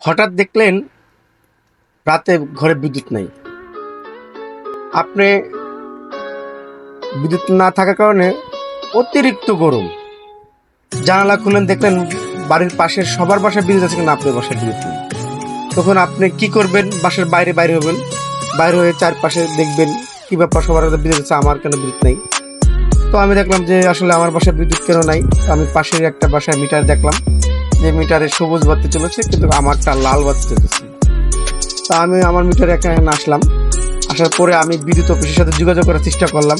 হঠাৎ দেখলেন রাতে ঘরে বিদ্যুৎ নাই। আপনি বিদ্যুৎ না থাকার কারণে অতিরিক্ত গরম, জানালা খুলেন, দেখলেন বাড়ির পাশের সবার বাসায় বিদ্যুৎ আছে কিন্তু আপনার বাসায় বিদ্যুৎ নেই। তখন আপনি কি করবেন? বাসার বাইরে হবেন, বাইরে হয়ে চারপাশে দেখবেন কি ব্যাপার, সবার বিদ্যুৎ আছে, আমার কেন বিদ্যুৎ নেই। তো আমি দেখলাম যে আসলে আমার বাসায় বিদ্যুৎ কেন নাই। তো আমি পাশের একটা বাসায় মিটার দেখলাম যে মিটারে সবুজ বাতি চলেছে কিন্তু আমারটা লাল বাতি চলতেছে। তা আমি আমার মিটারে এখানে আসলাম। আসার পরে আমি বিদ্যুৎ অফিসের সাথে যোগাযোগ করার চেষ্টা করলাম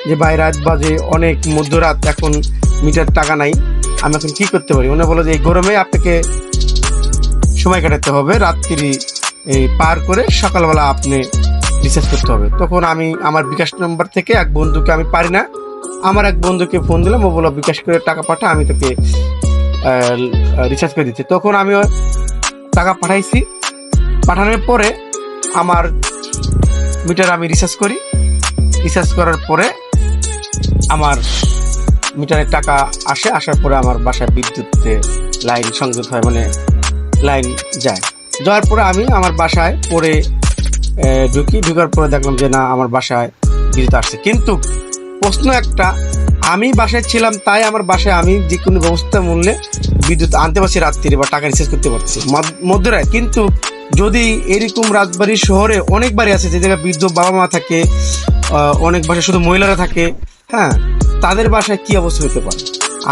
যে ভাই, রাত বাজে অনেক, মধ্যরাত, এখন মিটার টাকা নাই, আমি এখন কি করতে পারি? উনি বলে যে এই গরমে আপনাকে সময় কাটাতে হবে, রাত্রি এই পার করে সকালবেলা আপনি রিচার্জ করতে হবে। তখন আমি আমার বিকাশ নাম্বার থেকে এক বন্ধুকে, আমি পারি না, আমার এক বন্ধুকে ফোন দিলাম, ও বললো বিকাশ করে টাকা পাঠা, আমি তোকে রিচার্জ করে দিচ্ছি। তখন আমি টাকা পাঠাইছি। পাঠানোর পরে আমার মিটার আমি রিচার্জ করি। রিচার্জ করার পরে আমার মিটারের টাকা আসে। আসার পরে আমার বাসায় বিদ্যুৎ লাইন সংযোগ হয়, মানে লাইন যায়। যাওয়ার পরে আমি আমার বাসায় পরে ঢুকার পরে দেখলাম যে না, আমার বাসায় বিদ্যুৎ আসছে। কিন্তু প্রশ্ন একটা, আমি বাসায় ছিলাম তাই আমার বাসায় আমি যে কোনো ব্যবস্থা মূল্যে বিদ্যুৎ আনতে পারছি রাত্রি, বা টাকা রিচার্জ করতে পারছি মধ্যরায়। কিন্তু যদি এরকম রাজবাড়ি শহরে অনেক বাড়ি আছে যে জায়গায় বৃদ্ধ বাবা মা থাকে, অনেক বাসায় শুধু মহিলারা থাকে, হ্যাঁ, তাদের বাসায় কি অবস্থা হতে পারে?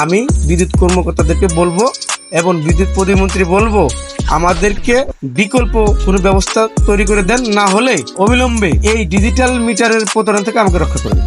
আমি বিদ্যুৎ কর্মকর্তাদেরকে বলবো এবং বিদ্যুৎ প্রতিমন্ত্রী বলবো, আমাদেরকে বিকল্প কোনো ব্যবস্থা তৈরি করে দেন, না হলে অবিলম্বে এই ডিজিটাল মিটারের প্রতারণা থেকে আমাকে রক্ষা করবে।